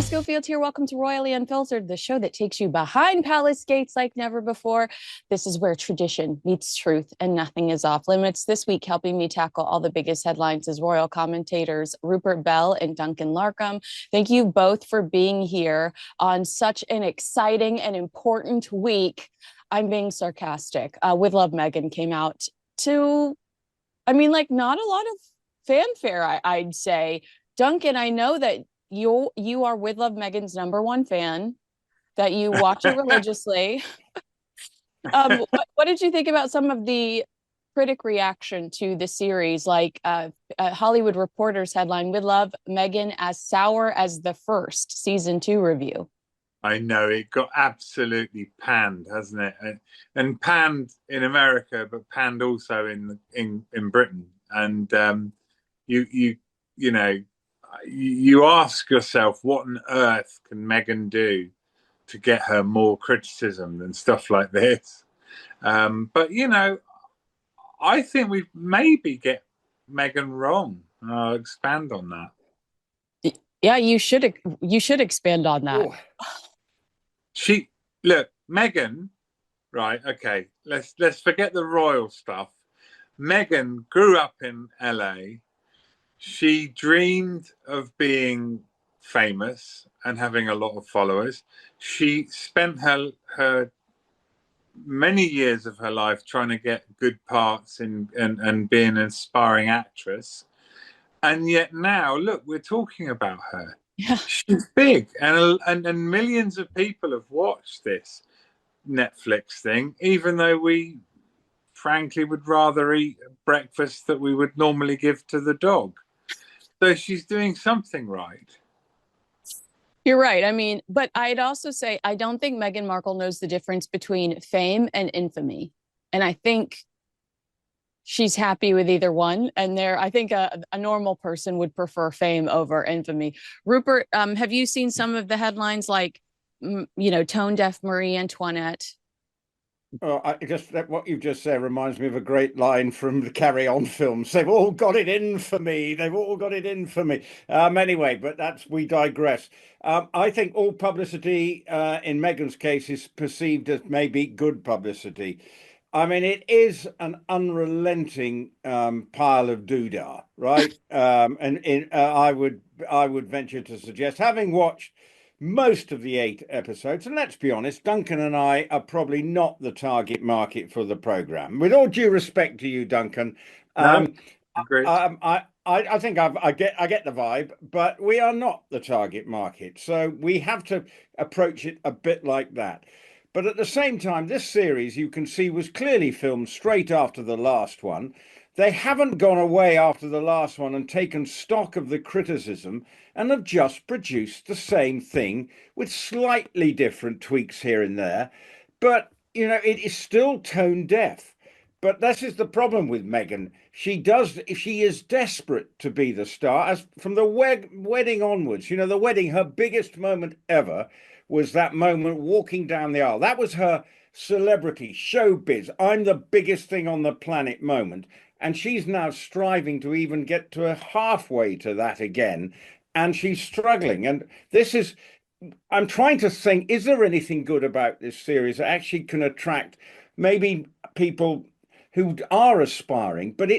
Schofield here. Welcome to Royally Unfiltered, the show that takes you behind palace gates like never before. This is where tradition meets truth and nothing is off limits. This week, helping me tackle all the biggest headlines is royal commentators Rupert and Duncan Larcombe. Thank you both for being here on such an exciting and important week. I'm being sarcastic. With Love, Meghan came out to, not a lot of fanfare, I'd say. Duncan, I know that you are With Love Meghan's #1 fan, that you watch it religiously. What did you think about some of the critic reaction to the series? Like Hollywood Reporter's headline, With Love Meghan as sour as the first season 2 review. I know, it got absolutely panned, hasn't it? And panned in America, but panned also in Britain. And you ask yourself, what on earth can Meghan do to get her more criticism than stuff like this? But I think we maybe get Meghan wrong. I'll expand on that. Yeah, you should expand on that. Look, Meghan, right? Okay, let's forget the royal stuff. Meghan grew up in LA. She dreamed of being famous and having a lot of followers. She spent her many years of her life trying to get good parts and be an inspiring actress. And yet now, look, we're talking about her. Yeah. She's big, and millions of people have watched this Netflix thing, even though we frankly would rather eat breakfast that we would normally give to the dog. So she's doing something right. You're right. But I'd also say I don't think Meghan Markle knows the difference between fame and infamy. And I think she's happy with either one. And I think a normal person would prefer fame over infamy. Rupert, have you seen some of the headlines like, tone deaf Marie Antoinette? Oh, what you've just said reminds me of a great line from the Carry On films. They've all got it in for me. They've all got it in for me. Anyway, but we digress. I think all publicity in Meghan's case is perceived as maybe good publicity. It is an unrelenting pile of doodah, right? I would venture to suggest, having watched most of the 8 episodes, and let's be honest, Duncan and I are probably not the target market for the program. With all due respect to you, Duncan, great. I think I get the vibe, but we are not the target market, so we have to approach it a bit like that. But at the same time, this series, you can see, was clearly filmed straight after the last one. They haven't gone away after the last one and taken stock of the criticism and have just produced the same thing with slightly different tweaks here and there. But, it is still tone deaf. But this is the problem with Meghan. She is desperate to be the star. As from the wedding onwards, the wedding, her biggest moment ever was that moment walking down the aisle. That was her celebrity, showbiz, I'm the biggest thing on the planet moment. And she's now striving to even get to a halfway to that again. And she's struggling. And I'm trying to think, is there anything good about this series that actually can attract maybe people who are aspiring? But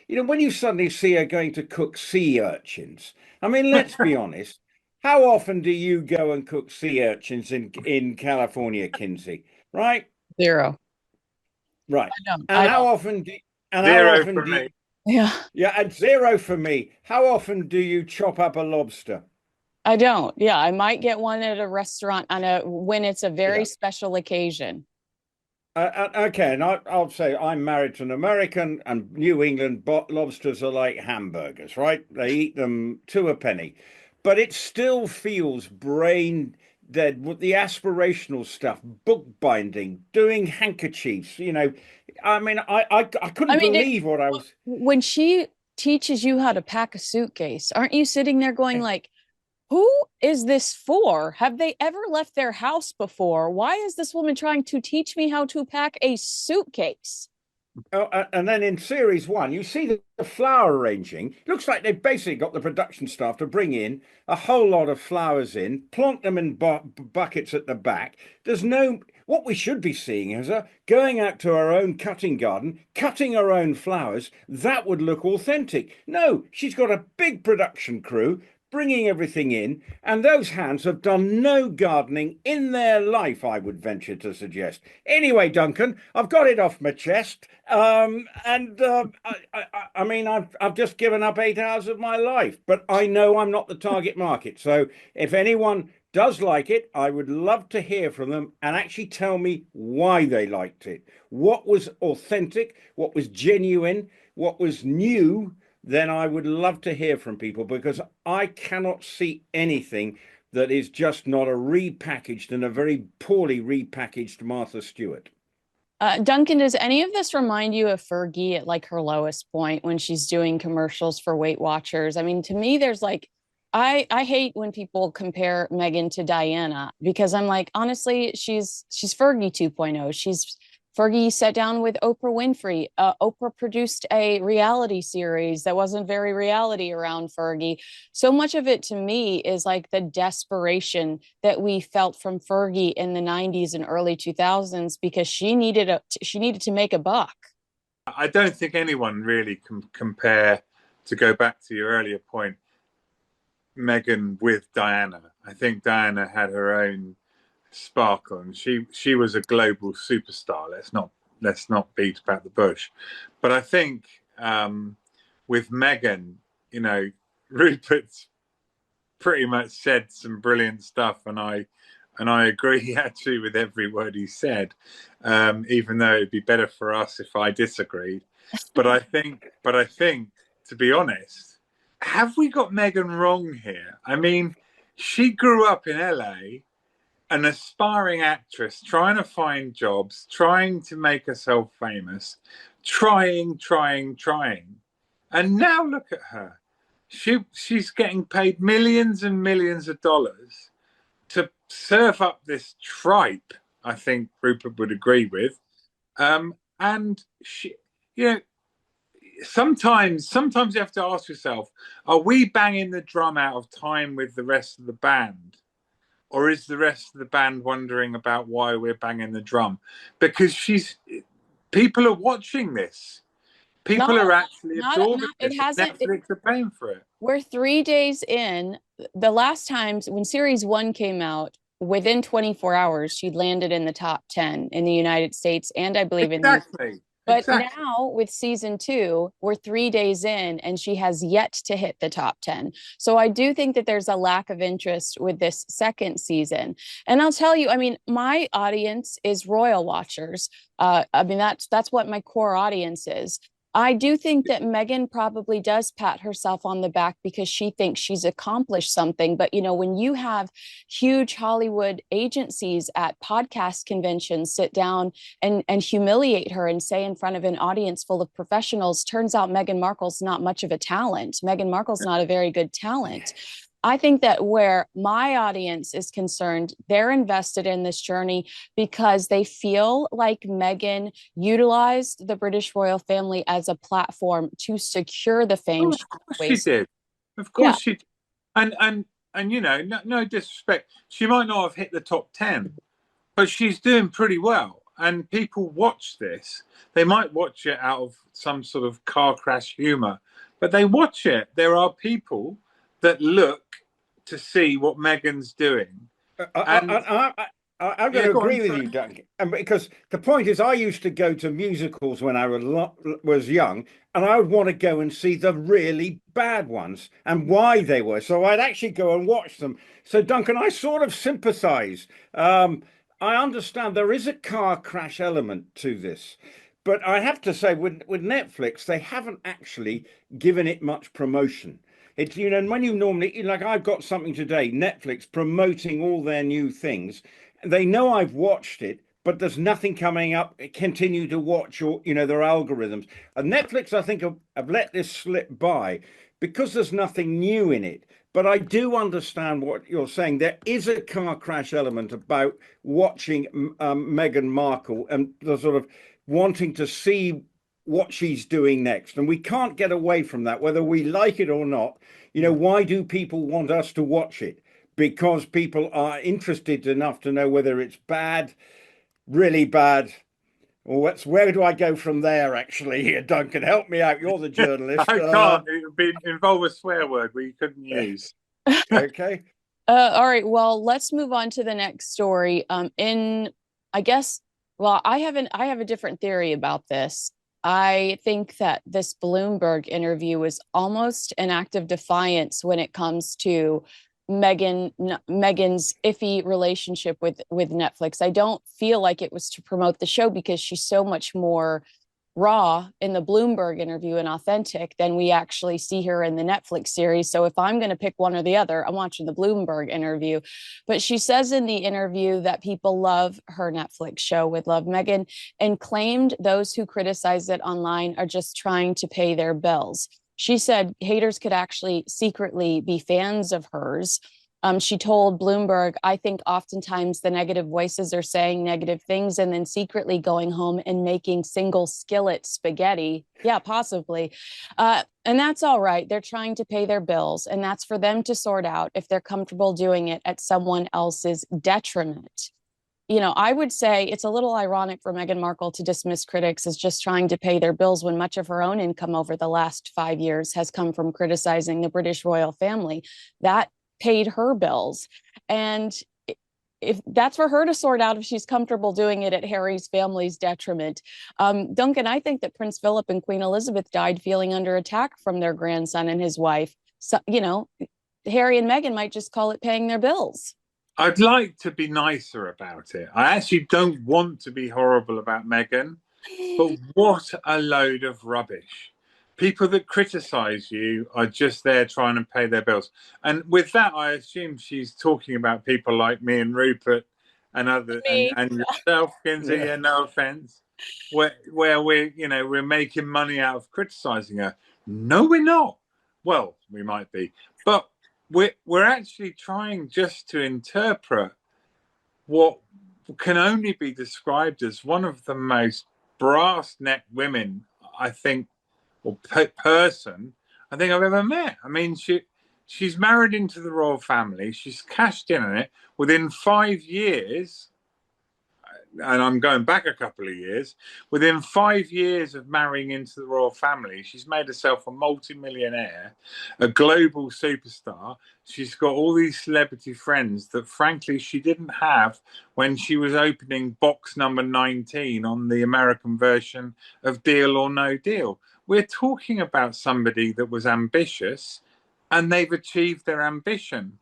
when you suddenly see her going to cook sea urchins, let's be honest. How often do you go and cook sea urchins in California, Kinsey? Right? 0. Right. And how often do me. Yeah. Yeah, and 0 for me. How often do you chop up a lobster? I don't. Yeah, I might get one at a restaurant when it's a very special occasion. Okay, and I'll say I'm married to an American, and New England lobsters are like hamburgers, right? They eat them 2 a penny. But it still feels brain dead with the aspirational stuff, bookbinding, doing handkerchiefs. I couldn't believe what I was. When she teaches you how to pack a suitcase, aren't you sitting there going like, who is this for? Have they ever left their house before? Why is this woman trying to teach me how to pack a suitcase? And then in series one, you see the flower arranging. Looks like they've basically got the production staff to bring in a whole lot of flowers in, plonk them in buckets at the back. There's no, what we should be seeing is her going out to her own cutting garden, cutting her own flowers. That would look authentic. No, she's got a big production crew bringing everything in, and those hands have done no gardening in their life, I would venture to suggest. Anyway, Duncan, I've got it off my chest, I mean, I've just given up 8 hours of my life, but I know I'm not the target market. So if anyone does like it, I would love to hear from them and actually tell me why they liked it. What was authentic, what was genuine, what was new. Then I would love to hear from people, because I cannot see anything that is just not a repackaged and a very poorly repackaged Martha Stewart. Duncan, does any of this remind you of Fergie at like her lowest point when she's doing commercials for Weight Watchers? I mean, to me, there's like, I hate when people compare Meghan to Diana, because I'm like, honestly, she's Fergie 2.0. Fergie sat down with Oprah Winfrey. Oprah produced a reality series that wasn't very reality around Fergie. So much of it to me is like the desperation that we felt from Fergie in the 90s and early 2000s, because she needed to make a buck. I don't think anyone really can compare, to go back to your earlier point, Meghan with Diana. I think Diana had her own sparkle, and she was a global superstar. Let's not beat about the bush. But I think with Meghan, you know, Rupert's pretty much said some brilliant stuff, and I agree actually with every word he said, even though it'd be better for us if I disagreed. But I think, to be honest, have we got Meghan wrong here? I mean, she grew up in LA, an aspiring actress, trying to find jobs, trying to make herself famous, trying. And now look at her. She's getting paid millions and millions of dollars to serve up this tripe, I think Rupert would agree with. And she, you know, sometimes you have to ask yourself, are we banging the drum out of time with the rest of the band? Or is the rest of the band wondering about why we're banging the drum? Because people are watching this. People are actually absorbing this. It hasn't. Netflix are paying for it. We're 3 days in. The last times when series one came out, within 24 hours, she landed in the top 10 in the United States, and I believe exactly. But exactly. now with season two, we're 3 days in and she has yet to hit the top 10. So I do think that there's a lack of interest with this second season. And I'll tell you, I mean, my audience is royal watchers. I mean, that's what my core audience is. I do think that Meghan probably does pat herself on the back because she thinks she's accomplished something. But, you know, when you have huge Hollywood agencies at podcast conventions sit down and humiliate her and say in front of an audience full of professionals, turns out Meghan Markle's not much of a talent. Meghan Markle's not a very good talent. I think that where my audience is concerned, they're invested in this journey because they feel like Meghan utilized the British royal family as a platform to secure the fame. Of course she did. Of course she did. And you know, no disrespect, she might not have hit the top 10, but she's doing pretty well. And people watch this. They might watch it out of some sort of car crash humor, but they watch it. There are people that look to see what Meghan's doing. I'm going to agree with you, Duncan, because the point is, I used to go to musicals when I was young, and I would want to go and see the really bad ones and why they were. So I'd actually go and watch them. So, Duncan, I sort of sympathize. I understand there is a car crash element to this. But I have to say, with Netflix, they haven't actually given it much promotion. It's, you know, when you normally, like I've got something today, Netflix promoting all their new things. They know I've watched it, but there's nothing coming up. Continue to watch, or, you know, their algorithms. And Netflix, I think, have let this slip by because there's nothing new in it. But I do understand what you're saying. There is a car crash element about watching Meghan Markle and the sort of wanting to see what she's doing next. And we can't get away from that, whether we like it or not. You know, why do people want us to watch it? Because people are interested enough to know whether it's bad, really bad, or where do I go from there, actually, here, Duncan? Help me out. You're the journalist. I can't. It would involve a swear word we couldn't use. Okay. All right. Well, let's move on to the next story. I guess, well, I have a different theory about this. I think that this Bloomberg interview was almost an act of defiance when it comes to Meghan's iffy relationship with Netflix. I don't feel like it was to promote the show because she's so much more raw in the Bloomberg interview and authentic than we actually see her in the Netflix series. So if I'm going to pick one or the other, I'm watching the Bloomberg interview. But she says in the interview that people love her Netflix show with Love Meghan, and claimed those who criticize it online are just trying to pay their bills. She said haters could actually secretly be fans of hers. She told Bloomberg, I think oftentimes the negative voices are saying negative things and then secretly going home and making single skillet spaghetti. Yeah, possibly. And that's all right. They're trying to pay their bills, and that's for them to sort out if they're comfortable doing it at someone else's detriment. You know, I would say it's a little ironic for Meghan Markle to dismiss critics as just trying to pay their bills when much of her own income over the last 5 years has come from criticizing the British royal family. That paid her bills. And if that's for her to sort out, if she's comfortable doing it at Harry's family's detriment. Duncan, I think that Prince Philip and Queen Elizabeth died feeling under attack from their grandson and his wife. So, you know, Harry and Meghan might just call it paying their bills. I'd like to be nicer about it. I actually don't want to be horrible about Meghan, but what a load of rubbish. People that criticize you are just there trying to pay their bills. And with that, I assume she's talking about people like me and Rupert and other and yourself, Kinsey, yeah, no offense, where we're making money out of criticizing her. No, we're not. Well, we might be, but we're actually trying just to interpret what can only be described as one of the most brass-necked women, I think, or person I think I've ever met. I mean, she's married into the royal family. She's cashed in on it within 5 years. And I'm going back a couple of years. Within 5 years of marrying into the royal family, she's made herself a multi-millionaire, a global superstar. She's got all these celebrity friends that, frankly, she didn't have when she was opening box number 19 on the American version of Deal or No Deal. We're talking about somebody that was ambitious, and they've achieved their ambition.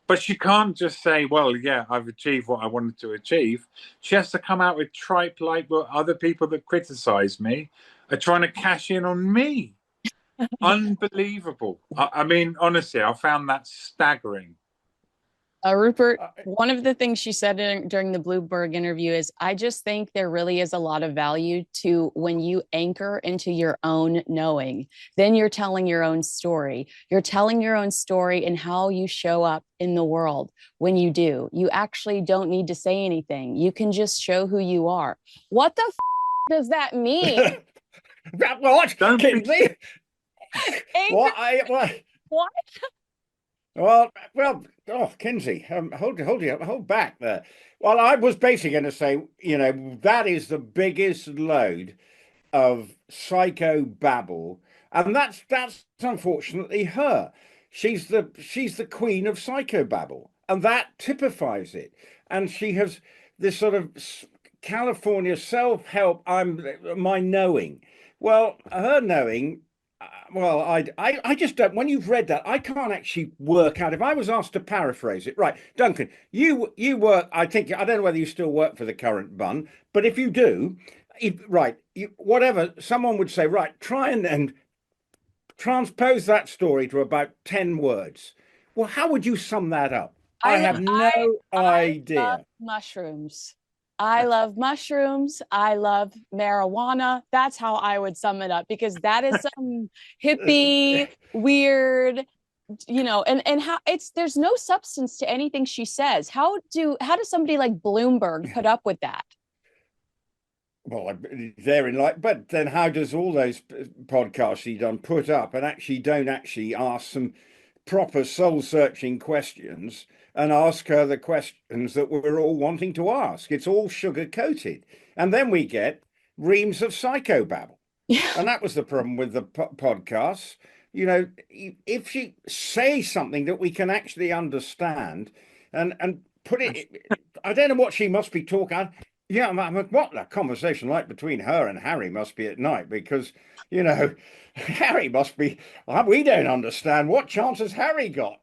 But she can't just say, well, yeah, I've achieved what I wanted to achieve. She has to come out with tripe like what other people that criticize me are trying to cash in on me. Unbelievable. I mean, honestly, I found that staggering. Rupert, one of the things she said during the Bloomberg interview is, I just think there really is a lot of value to when you anchor into your own knowing, then you're telling your own story. You're telling your own story and how you show up in the world. When you do, you actually don't need to say anything. You can just show who you are. What the does that mean? What? Don't Kinsey? What? Well, oh, Kinsey, hold back there. Well, I was basically going to say, you know, that is the biggest load of psycho babble, and that's unfortunately her. She's the queen of psycho babble, and that typifies it. And she has this sort of California self-help. My knowing. Well, her knowing. Well, I just don't. When you've read that, I can't actually work out. If I was asked to paraphrase it, right, Duncan, you work. I don't know whether you still work for the current bun, but if you do, whatever someone would say, right, try and transpose that story to about 10 words. Well, how would you sum that up? I have no idea. I love mushrooms. I love mushrooms. I love marijuana. That's how I would sum it up, because that is some hippie, weird, you know, and how there's no substance to anything she says. How does somebody like Bloomberg put up with that? Well, therein, like, but then how does all those podcasts she done put up and actually don't actually ask some proper soul-searching questions and ask her the questions that we're all wanting to ask? It's all sugar-coated, and then we get reams of psychobabble. Yeah. And that was the problem with the podcasts. You know, if you say something that we can actually understand and put it, I don't know what she must be talking. Yeah, what the conversation like between her and Harry must be at night, because, you know, Harry must be, we don't understand. What chance has Harry got?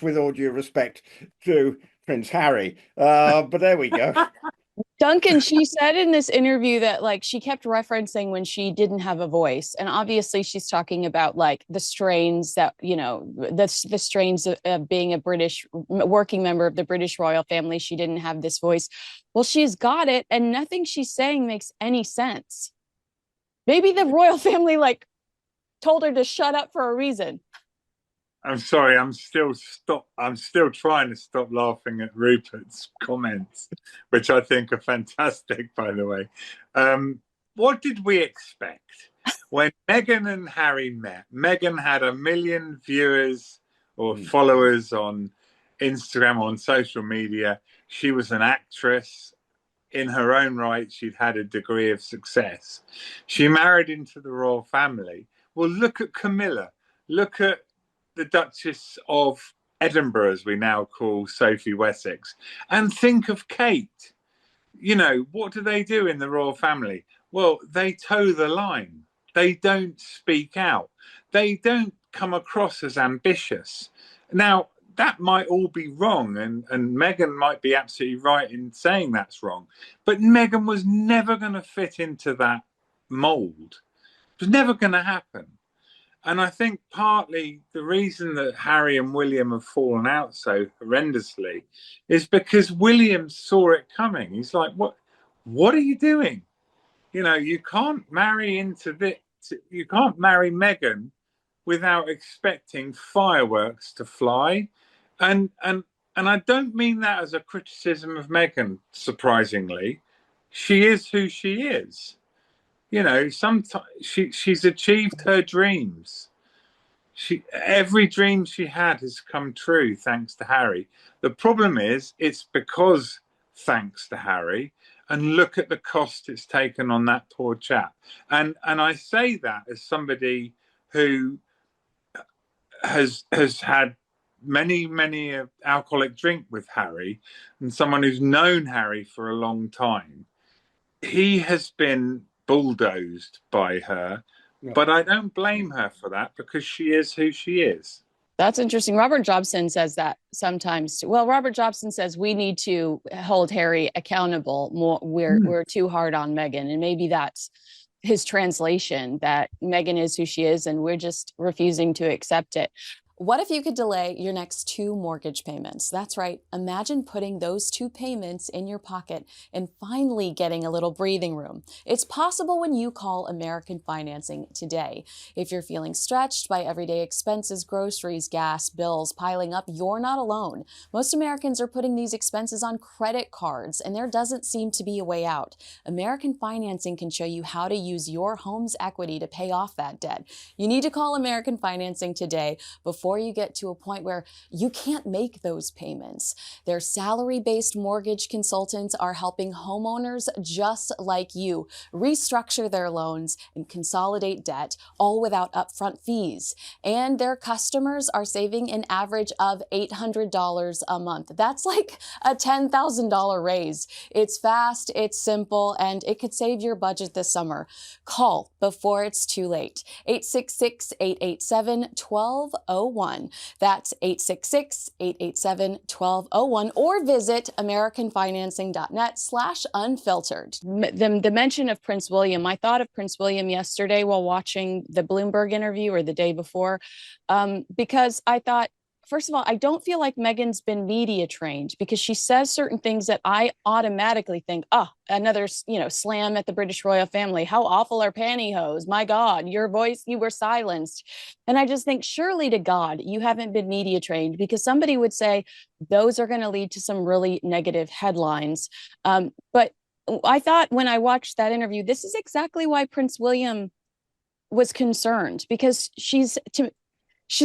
With all due respect to Prince Harry. But there we go. Duncan, she said in this interview that like she kept referencing when she didn't have a voice. And obviously she's talking about like the strains that, you know, the strains of being a British working member of the British royal family. She didn't have this voice. Well, she's got it, and nothing she's saying makes any sense. Maybe the royal family like told her to shut up for a reason. I'm sorry, I'm still trying to stop laughing at Rupert's comments, which I think are fantastic, by the way. What did we expect when Meghan and Harry met? Meghan had 1 million viewers or followers on Instagram, on social media. She was an actress in her own right. She'd had a degree of success. She married into the royal family. Well, look at Camilla. Look at the Duchess of Edinburgh, as we now call Sophie Wessex, and think of Kate. You know, what do they do in the royal family? Well, they toe the line. They don't speak out. They don't come across as ambitious. Now, that might all be wrong, and Meghan might be absolutely right in saying that's wrong. But Meghan was never going to fit into that mold. It was never going to happen. And I think partly the reason that Harry and William have fallen out so horrendously is because William saw it coming. He's like, what are you doing? You know, you can't marry into this. You can't marry Meghan without expecting fireworks to fly. And I don't mean that as a criticism of Meghan, surprisingly. She is who she is. You know, sometimes she's achieved her dreams. Every dream she had has come true thanks to Harry. The problem is, it's because thanks to Harry, and look at the cost it's taken on that poor chap. And I say that as somebody who has had many alcoholic drink with Harry, and someone who's known Harry for a long time. He has been bulldozed by her, but I don't blame her for that, because she is who she is. That's interesting. Robert Jobson says that sometimes. Well, Robert Jobson says we need to hold Harry accountable more. We're too hard on Meghan, and maybe that's his translation, that Meghan is who she is and we're just refusing to accept it. What if you could delay your next 2 mortgage payments? That's right. Imagine putting those 2 payments in your pocket and finally getting a little breathing room. It's possible when you call American Financing today. If you're feeling stretched by everyday expenses, groceries, gas, bills piling up, you're not alone. Most Americans are putting these expenses on credit cards, and there doesn't seem to be a way out. American Financing can show you how to use your home's equity to pay off that debt. You need to call American Financing today before you get to a point where you can't make those payments. Their salary-based mortgage consultants are helping homeowners just like you restructure their loans and consolidate debt, all without upfront fees. And their customers are saving an average of $800 a month. That's like a $10,000 raise. It's fast, it's simple, and it could save your budget this summer. Call before it's too late. 866-887-1201. That's 866-887-1201, or visit americanfinancing.net/unfiltered. The mention of Prince William, I thought of Prince William yesterday while watching the Bloomberg interview, or the day before, because I thought, first of all, I don't feel like Meghan's been media trained, because she says certain things that I automatically think, another, slam at the British royal family. How awful are pantyhose? My God, your voice, you were silenced. And I just think, surely to God, you haven't been media trained, because somebody would say those are going to lead to some really negative headlines. But I thought when I watched that interview, this is exactly why Prince William was concerned, because she's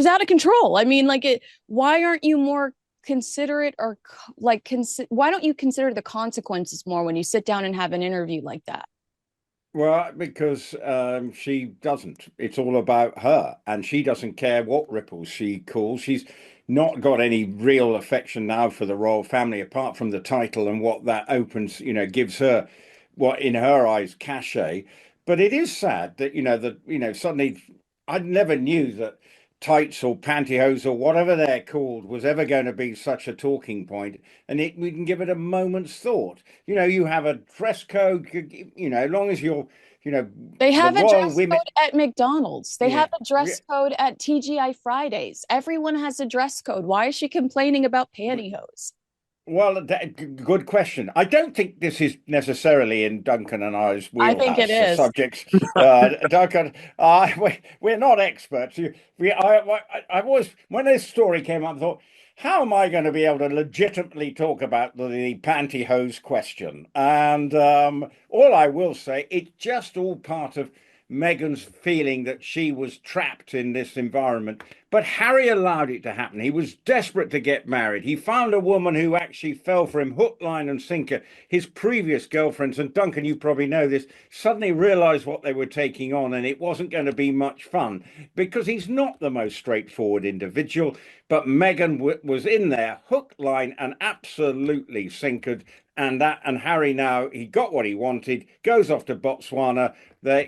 out of control. I mean, like, why aren't you more considerate, or like why don't you consider the consequences more when you sit down and have an interview like that? Well, because she doesn't. It's all about her, and she doesn't care what ripples she calls. She's not got any real affection now for the royal family, apart from the title and what that opens, gives her, what in her eyes, cachet. But it is sad that, suddenly I never knew that tights or pantyhose or whatever they're called was ever going to be such a talking point, and we can give it a moment's thought. You have a dress code, as long as you're, They the have a royal dress women. code at McDonald's. They Yeah, have a dress code at TGI Fridays. Everyone has a dress code. Why is she complaining about pantyhose? well, good question. I don't think this is necessarily in Duncan and I's I think it wheelhouse of is. subjects. Duncan, we're not experts. I've always, when this story came up, I thought, how am I going to be able to legitimately talk about the pantyhose question? And all I will say, it's just all part of Meghan's feeling that she was trapped in this environment. But Harry allowed it to happen. He was desperate to get married. He found a woman who actually fell for him hook, line, and sinker. His previous girlfriends, and Duncan, you probably know this, suddenly realized what they were taking on, and it wasn't going to be much fun because he's not the most straightforward individual. But Meghan was in there, hook, line, and absolutely sinkered. And Harry, now he got what he wanted, goes off to Botswana. They're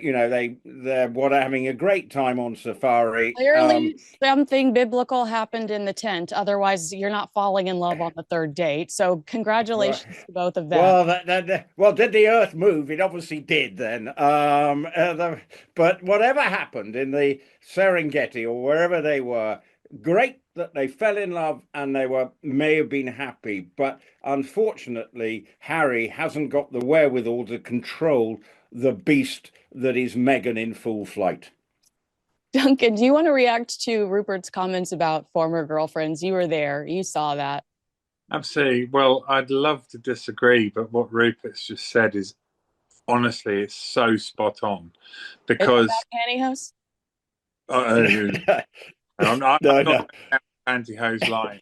having a great time on safari. Clearly, something biblical happened in the tent. Otherwise, you're not falling in love on the third date. So, Well, congratulations to both of them. well, well, did the Earth move? It obviously did. Then, but whatever happened in the Serengeti or wherever they were, great that they fell in love and may have been happy. But unfortunately, Harry hasn't got the wherewithal to control the beast that is Meghan in full flight. Duncan, do you want to react to Rupert's comments about former girlfriends? You were there, you saw that. Absolutely. Well, I'd love to disagree, but what Rupert's just said is honestly, it's so spot on Is it because about pantyhose? I'm No, not no. pantyhose line.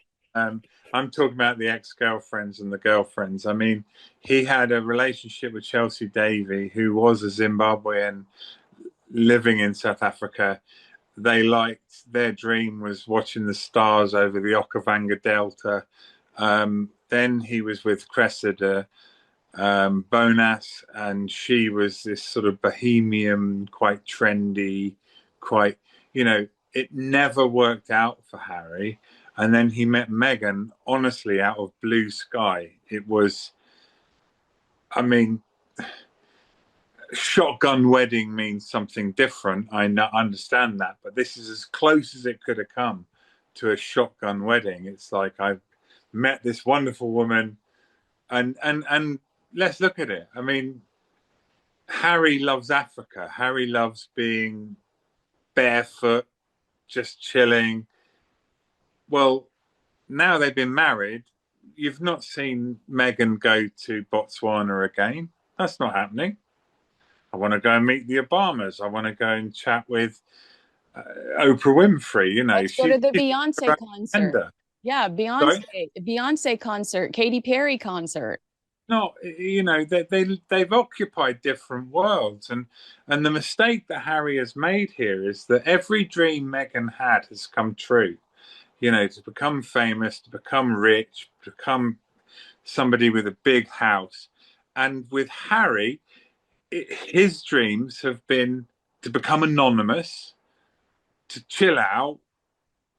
I'm talking about the ex-girlfriends and the girlfriends. I mean, he had a relationship with Chelsea Davy, who was a Zimbabwean living in South Africa. They liked, their dream was watching the stars over the Okavango Delta. Then he was with Cressida Bonas, and she was this sort of bohemian, quite trendy, quite, it never worked out for Harry. And then he met Meghan, honestly, out of blue sky. It was, I mean, shotgun wedding means something different. I understand that, but this is as close as it could have come to a shotgun wedding. It's like I've met this wonderful woman, and let's look at it. I mean, Harry loves Africa. Harry loves being barefoot, just chilling. Well, now they've been married, you've not seen Meghan go to Botswana again. That's not happening. I want to go and meet the Obamas. I want to go and chat with Oprah Winfrey. Let's go to the Beyonce concert. Agenda. Yeah, Beyonce concert, Katy Perry concert. No, they've occupied different worlds, and the mistake that Harry has made here is that every dream Meghan had has come true. To become famous, to become rich, to become somebody with a big house. And with Harry, his dreams have been to become anonymous, to chill out,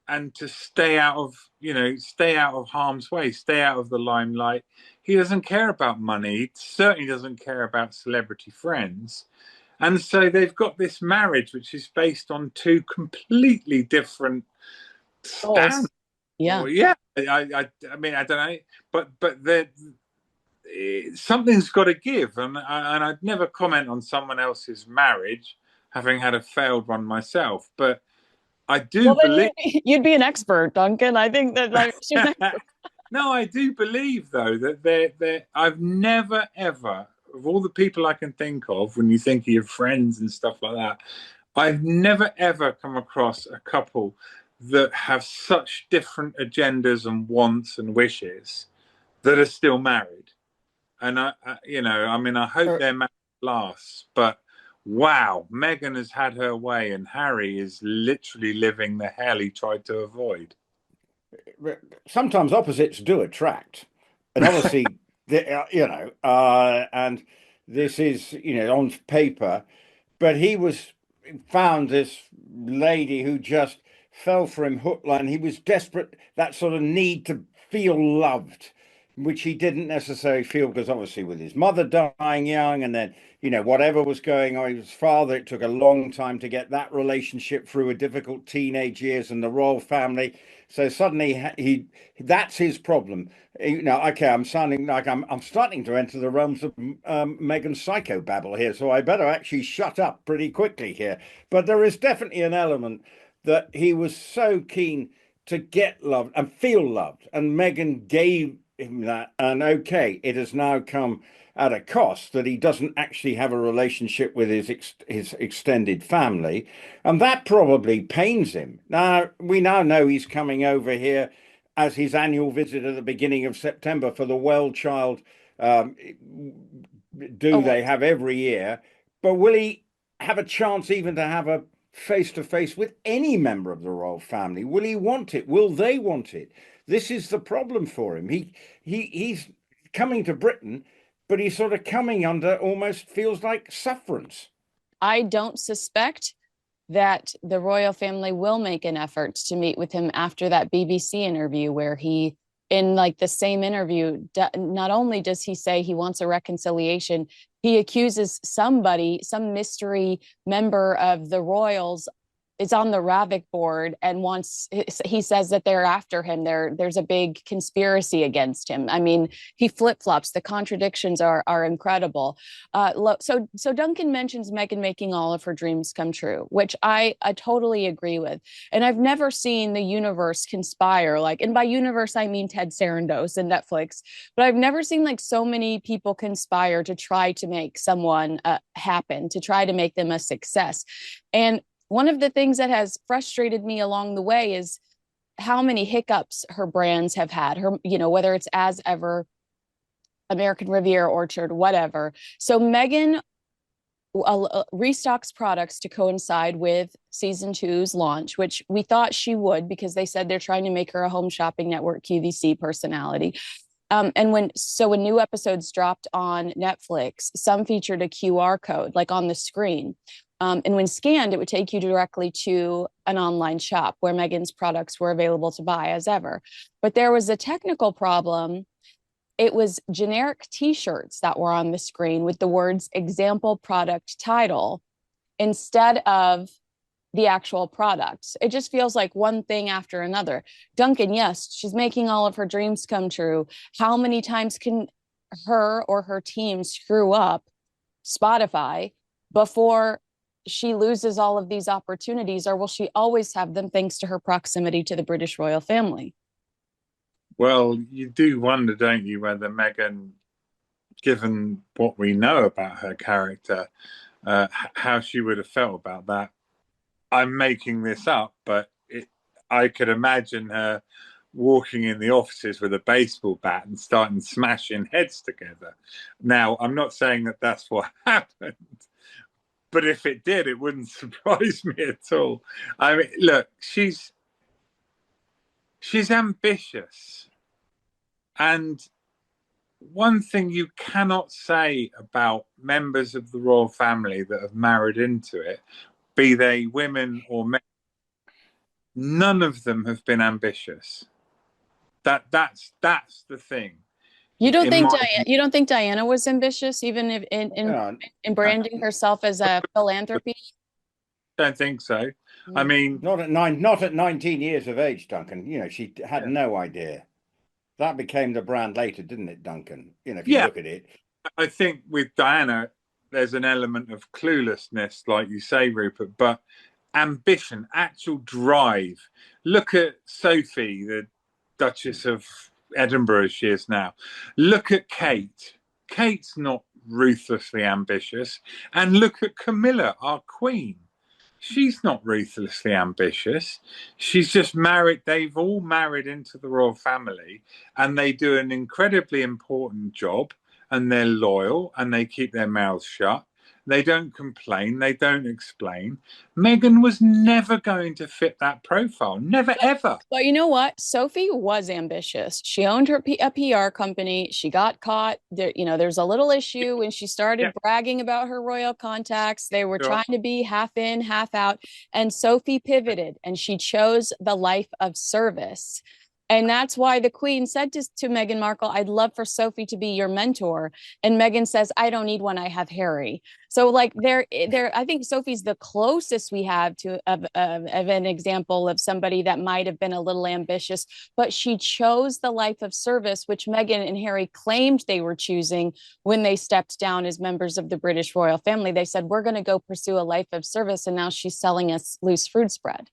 and to stay out of harm's way, stay out of the limelight. He doesn't care about money. He certainly doesn't care about celebrity friends. And so they've got this marriage, which is based on two completely different standards. Yeah. Yeah. I mean, I don't know, but something's got to give, and I'd never comment on someone else's marriage, having had a failed one myself. But I do believe you'd be an expert, Duncan. I think that makes you an expert. No, I do believe though that I've never ever of all the people I can think of, when you think of your friends and stuff like that, I've never ever come across a couple that have such different agendas and wants and wishes that are still married. And I hope their marriage lasts. But wow, Meghan has had her way, and Harry is literally living the hell he tried to avoid. Sometimes opposites do attract, and obviously, and this is, on paper, but he was found this lady who just fell for him hook, line. He was desperate, that sort of need to feel loved, which he didn't necessarily feel, because obviously with his mother dying young, and then whatever was going on, his father, it took a long time to get that relationship through a difficult teenage years and the royal family. So suddenly that's his problem. Okay, I'm sounding like I'm starting to enter the realms of Meghan psychobabble here, so I better actually shut up pretty quickly here. But there is definitely an element that he was so keen to get loved and feel loved, and Meghan gave him that. And okay, it has now come at a cost that he doesn't actually have a relationship with his extended family, and that probably pains him. Now we now know he's coming over here as his annual visit at the beginning of September for the Well Child they have every year. But will he have a chance even to have a face-to-face with any member of the royal family? Will he want it? Will they want it? This is the problem for him. He's coming to Britain, but he's sort of coming under, almost feels like, sufferance. I don't suspect that the royal family will make an effort to meet with him after that BBC interview, where he, in like the same interview, not only does he say he wants a reconciliation, he accuses somebody, some mystery member of the royals is on the Ravik board and he says that they're after him. There's a big conspiracy against him. I mean, he flip-flops. The contradictions are incredible. So Duncan mentions Meghan making all of her dreams come true, which I totally agree with. And I've never seen the universe conspire, and by universe, I mean Ted Sarandos and Netflix, but I've never seen so many people conspire to try to make someone happen, to try to make them a success. And one of the things that has frustrated me along the way is how many hiccups her brands have had, whether it's As Ever, American Riviera Orchard, whatever. So Meghan restocks products to coincide with season 2's launch, which we thought she would, because they said they're trying to make her a home shopping network QVC personality. And when new episodes dropped on Netflix, some featured a QR code on the screen. And when scanned, it would take you directly to an online shop where Meghan's products were available to buy as ever. But there was a technical problem. It was generic T-shirts that were on the screen with the words example product title instead of the actual product. It just feels like one thing after another. Duncan, yes, she's making all of her dreams come true. How many times can her or her team screw up Spotify before she loses all of these opportunities, or will she always have them thanks to her proximity to the British royal family? Well, you do wonder, don't you, whether Meghan, given what we know about her character, how she would have felt about that. I'm making this up, but I could imagine her walking in the offices with a baseball bat and starting smashing heads together. Now, I'm not saying that that's what happened, but if it did, it wouldn't surprise me at all. I mean, look, she's ambitious. And one thing you cannot say about members of the royal family that have married into it, be they women or men, none of them have been ambitious. That's the thing. You don't think Diana was ambitious, even if in branding herself as a philanthropy? Don't think so. I mean, not at 19 years of age, Duncan. She had no idea. That became the brand later, didn't it, Duncan? If you look at it. I think with Diana, there's an element of cluelessness, like you say, Rupert, but ambition, actual drive. Look at Sophie, the Duchess of Edinburgh, as she is now. Look at Kate. Kate's not ruthlessly ambitious. And look at Camilla, our queen. She's not ruthlessly ambitious. She's just married. They've all married into the royal family, and they do an incredibly important job, and they're loyal, and they keep their mouths shut. They don't complain. They don't explain. Meghan was never going to fit that profile. Never, ever. But you know what? Sophie was ambitious. She owned a PR company. She got caught. There, there's a little issue when she started bragging about her royal contacts. They were trying to be half in, half out. And Sophie pivoted and she chose the life of service. And that's why the Queen said to Meghan Markle, I'd love for Sophie to be your mentor. And Meghan says, I don't need one. I have Harry. So like I think Sophie's the closest we have to of an example of somebody that might have been a little ambitious, but she chose the life of service, which Meghan and Harry claimed they were choosing when they stepped down as members of the British royal family. They said, we're going to go pursue a life of service. And now she's selling us loose fruit spread.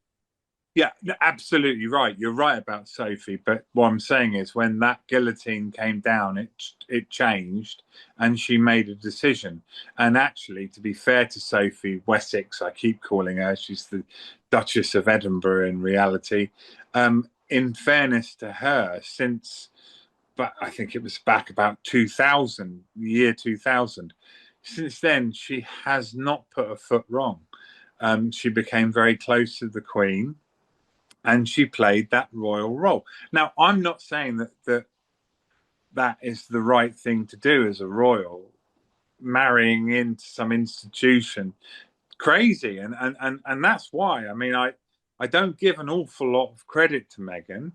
Yeah, absolutely right. You're right about Sophie. But what I'm saying is when that guillotine came down, it changed and she made a decision. And actually, to be fair to Sophie Wessex, I keep calling her, she's the Duchess of Edinburgh in reality. In fairness to her, but I think it was back about 2000, the year 2000. Since then, she has not put a foot wrong. She became very close to the Queen. And she played that royal role. Now, I'm not saying that is the right thing to do as a royal, marrying into some institution, crazy, and that's why. I mean, I don't give an awful lot of credit to Meghan,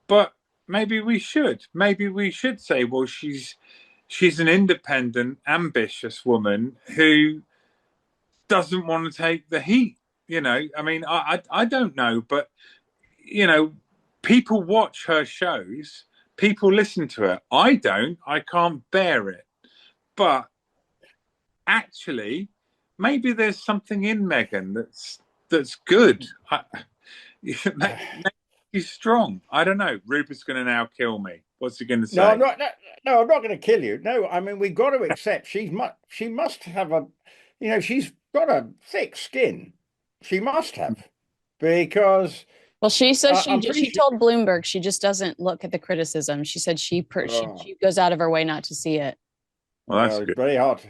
but maybe we should. Maybe we should say, well, she's an independent, ambitious woman who doesn't want to take the heat. I mean, I don't know, but. People watch her shows, people listen to her. I don't, I can't bear it. But actually, maybe there's something in Meghan that's good. Maybe she's strong. I don't know. Rupert's going to now kill me. What's he going to say? No, I'm not. No, I'm not going to kill you. No, I mean we've got to accept she must have she's got a thick skin. She must have, because. Well, she says she told Bloomberg she just doesn't look at the criticism. She said she goes out of her way not to see it. Well, that's good. Very hard.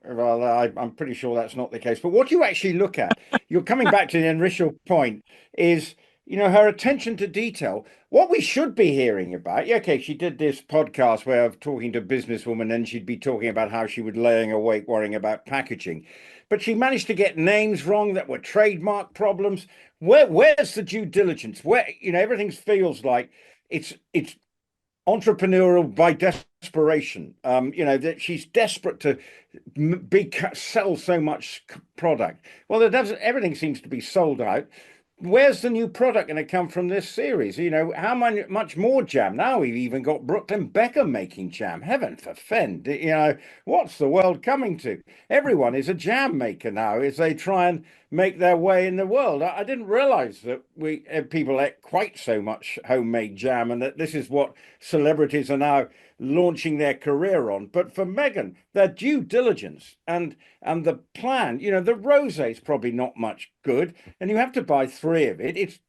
Well, I'm pretty sure that's not the case. But what you actually look at, you're coming back to the initial point, is her attention to detail. What we should be hearing about. Okay, she did this podcast where of talking to a businesswoman, and she'd be talking about how she was laying awake worrying about packaging. But she managed to get names wrong that were trademark problems. Where's the due diligence? Where everything feels like it's entrepreneurial by desperation. That she's desperate to sell so much product. Well, everything seems to be sold out. Where's the new product going to come from this series? How much more jam? Now we've even got Brooklyn Beckham making jam. Heaven forfend. What's the world coming to? Everyone is a jam maker now as they try and make their way in the world. I didn't realize that people ate quite so much homemade jam, and that this is what celebrities are now launching their career on. But for Meghan, their due diligence and the plan, the rosé is probably not much good, and you have to buy 3 of it. It's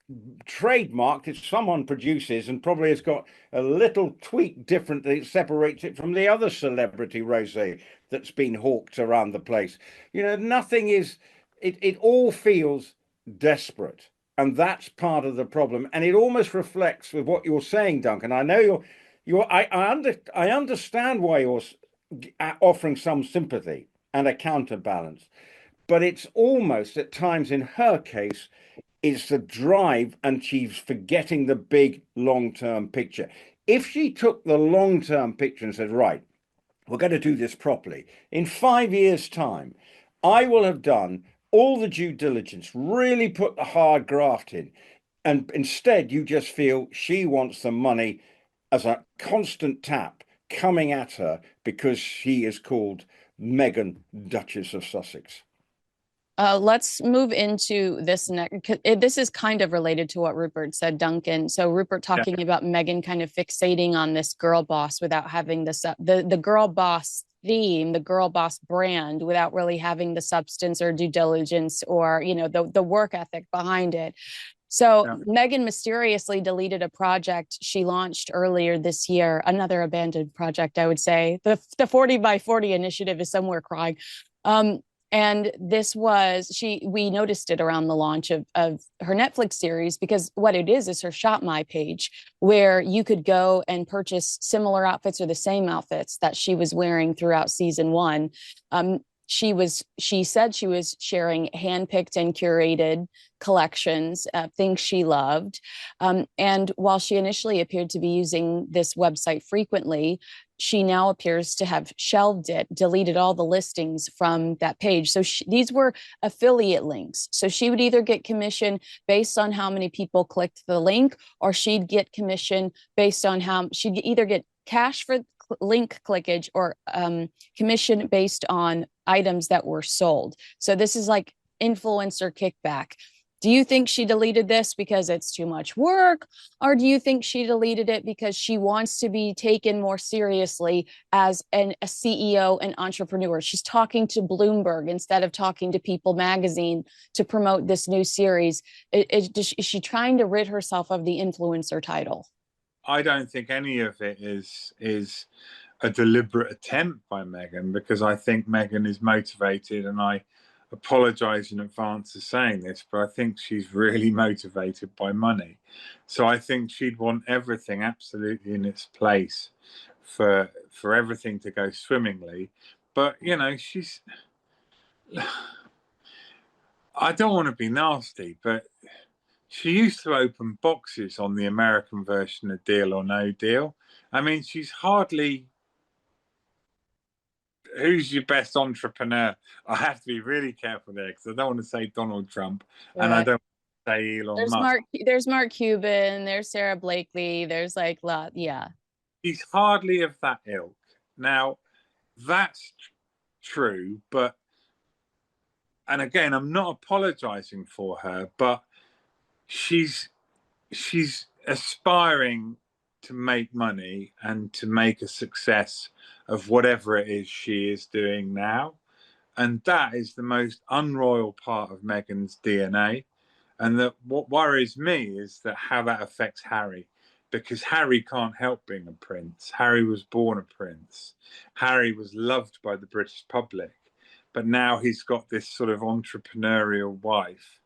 trademarked, it's someone produces, and probably has got a little tweak different that separates it from the other celebrity rosé that's been hawked around the place. Nothing is, it all feels desperate, and that's part of the problem. And it almost reflects with what you're saying, Duncan. I know I understand why you're offering some sympathy and a counterbalance, but it's almost at times in her case, it's the drive, and she's forgetting the big long-term picture. If she took the long-term picture and said, right, we're going to do this properly, in 5 years' time, I will have done all the due diligence, really put the hard graft in, and instead you just feel she wants the money as a constant tap coming at her because she is called Meghan, Duchess of Sussex. Let's move into this next. This is kind of related to what Rupert said, Duncan. So Rupert talking about Meghan kind of fixating on this girl boss without having this, the girl boss theme, the girl boss brand, without really having the substance or due diligence or, you know, the work ethic behind it. So Yeah. Meghan mysteriously deleted a project she launched earlier this year, another abandoned project, I would say. The 40 by 40 initiative is somewhere crying. And this was, we noticed it around the launch of her Netflix series, because what it is her ShopMy page, where you could go and purchase similar outfits or the same outfits that she was wearing throughout season one. She said she was sharing handpicked and curated collections, things she loved. And while she initially appeared to be using this website frequently, she now appears to have shelved it, deleted all the listings from that page. So these were affiliate links. So she would either get commission based on how many people clicked the link, or she'd get commission based on how she'd either get cash for link clickage or commission based on items that were sold. So this is like influencer kickback. Do you think she deleted this because it's too much work? Or do you think she deleted it because she wants to be taken more seriously as a CEO and entrepreneur? She's talking to Bloomberg instead of talking to People magazine to promote this new series. Is she trying to rid herself of the influencer title? I don't think any of it is a deliberate attempt by Meghan, because I think Meghan is motivated, and I apologize in advance for saying this, but I think she's really motivated by money. So I think she'd want everything absolutely in its place for everything to go swimmingly. But you know, I don't want to be nasty, but she used to open boxes on the American version of Deal or No Deal. I mean, she's hardly. Who's your best entrepreneur? I have to be really careful there, because I don't want to say Donald Trump, and I don't want to say Elon Musk. There's Mark Cuban, there's Sarah Blakely, there's like yeah. He's hardly of that ilk. Now, that's true, but, and again, I'm not apologizing for her, but she's aspiring to make money and to make a success of whatever it is she is doing now. And that is the most unroyal part of Meghan's DNA. And that what worries me is that how that affects Harry, because Harry can't help being a prince. Harry was born a prince. Harry was loved by the British public, but now he's got this sort of entrepreneurial wife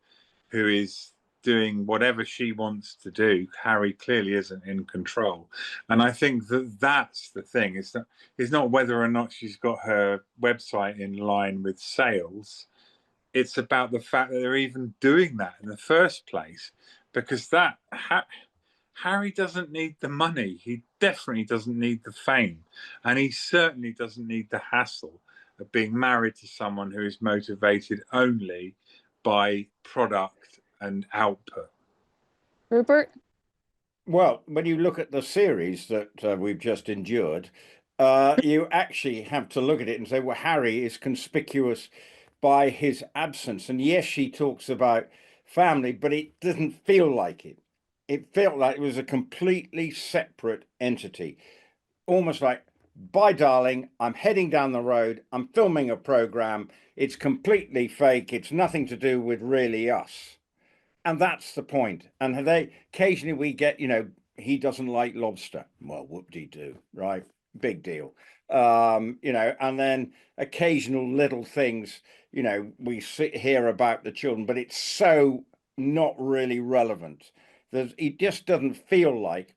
who is doing whatever she wants to do. Harry clearly isn't in control. And I think that that's the thing. It's not whether or not she's got her website in line with sales. It's about the fact that they're even doing that in the first place, because Harry doesn't need the money. He definitely doesn't need the fame. And he certainly doesn't need the hassle of being married to someone who is motivated only by product and output. Rupert? Well, when you look at the series that we've just endured, you actually have to look at it and say, well, Harry is conspicuous by his absence. And yes, she talks about family, but it doesn't feel like it. It felt like it was a completely separate entity, almost like, bye, darling, I'm heading down the road, I'm filming a program, it's completely fake, it's nothing to do with really us. And that's the point. And occasionally we get, you know, he doesn't like lobster. Well, whoop-de-doo, right? Big deal. You know, and then occasional little things, you know, we hear about the children, but it's so not really relevant. It just doesn't feel like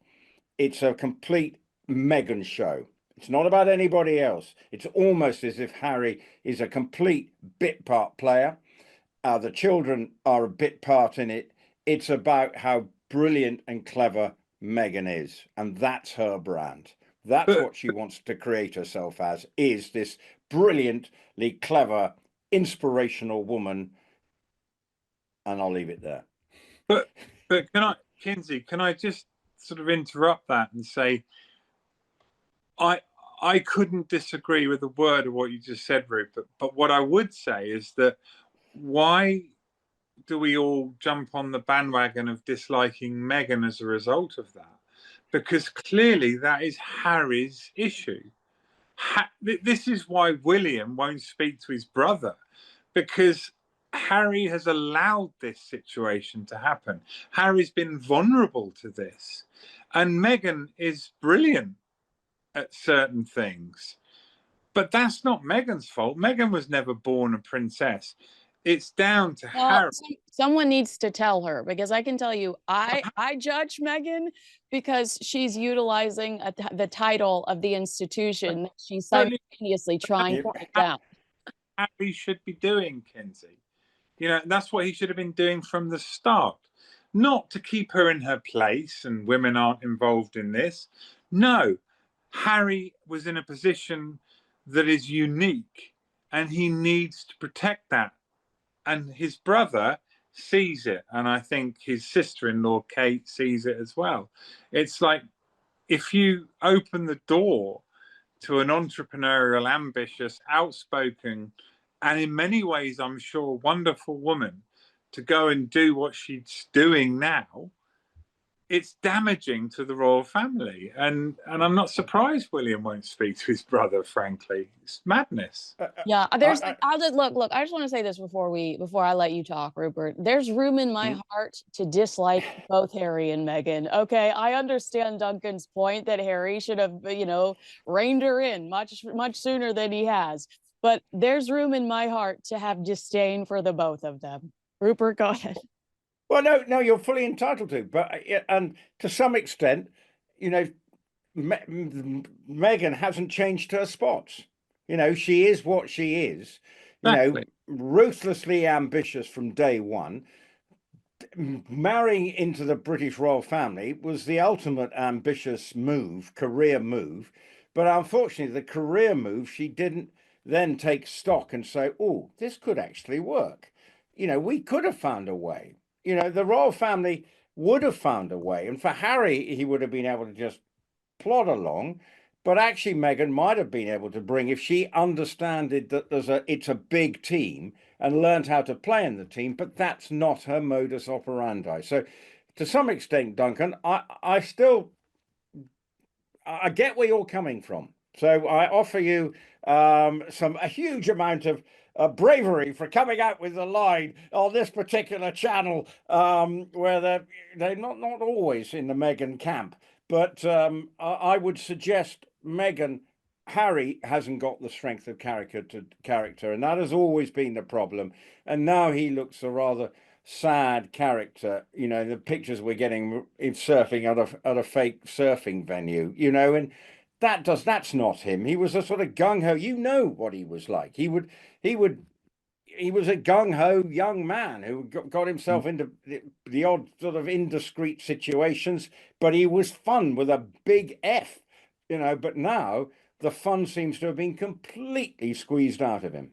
it's a complete Meghan show. It's not about anybody else. It's almost as if Harry is a complete bit part player. The children are a bit part in it. It's about how brilliant and clever Meghan is. And that's her brand. That's what she wants to create herself as, is this brilliantly clever, inspirational woman. And I'll leave it there. But Kinsey, can I just sort of interrupt that and say, I couldn't disagree with a word of what you just said, Rupert. But what I would say is that, why do we all jump on the bandwagon of disliking Meghan as a result of that? Because clearly that is Harry's issue. This is why William won't speak to his brother, because Harry has allowed this situation to happen. Harry's been vulnerable to this, and Meghan is brilliant at certain things. But that's not Meghan's fault. Meghan was never born a princess. It's down to Harry. Someone needs to tell her, because I can tell you, I judge Meghan because she's utilizing the title of the institution that she's simultaneously trying to put down. Harry should be doing, Kinsey. You know, that's what he should have been doing from the start. Not to keep her in her place and women aren't involved in this. No, Harry was in a position that is unique and he needs to protect that. And his brother sees it. And I think his sister-in-law, Kate, sees it as well. It's like, if you open the door to an entrepreneurial, ambitious, outspoken, and in many ways, I'm sure, wonderful woman to go and do what she's doing now, it's damaging to the royal family. And I'm not surprised William won't speak to his brother, frankly. It's madness. Yeah, there's I'll just look, I just want to say this before I let you talk, Rupert. There's room in my heart to dislike both Harry and Meghan. Okay, I understand Duncan's point that Harry should have, reined her in much sooner than he has. But there's room in my heart to have disdain for the both of them. Rupert, go ahead. Well, no, you're fully entitled to, but and to some extent, Meghan hasn't changed her spots. She is what she is. Exactly. Ruthlessly ambitious from day one. Marrying into the British royal family was the ultimate ambitious career move, but unfortunately, the career move, she didn't then take stock and say, "Oh, this could actually work." We could have found a way. The royal family would have found a way. And for Harry, he would have been able to just plod along. But actually, Meghan might have been able to bring, if she understood that it's a big team and learned how to play in the team, but that's not her modus operandi. So to some extent, Duncan, I get where you're coming from. So I offer you a huge amount of bravery for coming out with the line on this particular channel, where they're not always in the Meghan camp. But I would suggest Harry hasn't got the strength of character, and that has always been the problem. And now he looks a rather sad character. The pictures we're getting in surfing at a fake surfing venue, and that's not him. He was a sort of gung-ho. What he was like. He was a gung-ho young man who got himself into the odd sort of indiscreet situations, but he was fun with a big F, but now the fun seems to have been completely squeezed out of him.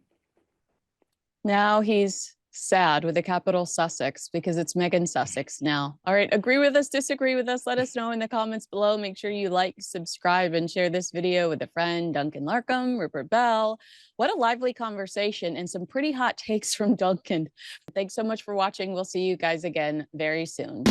Now he's sad with a capital Sussex, because it's Meghan Sussex now. All right, agree with us, disagree with us, let us know in the comments below. Make sure you like, subscribe, and share this video with a friend. Duncan Larcombe, Rupert Bell. What a lively conversation and some pretty hot takes from Duncan. Thanks so much for watching. We'll see you guys again very soon.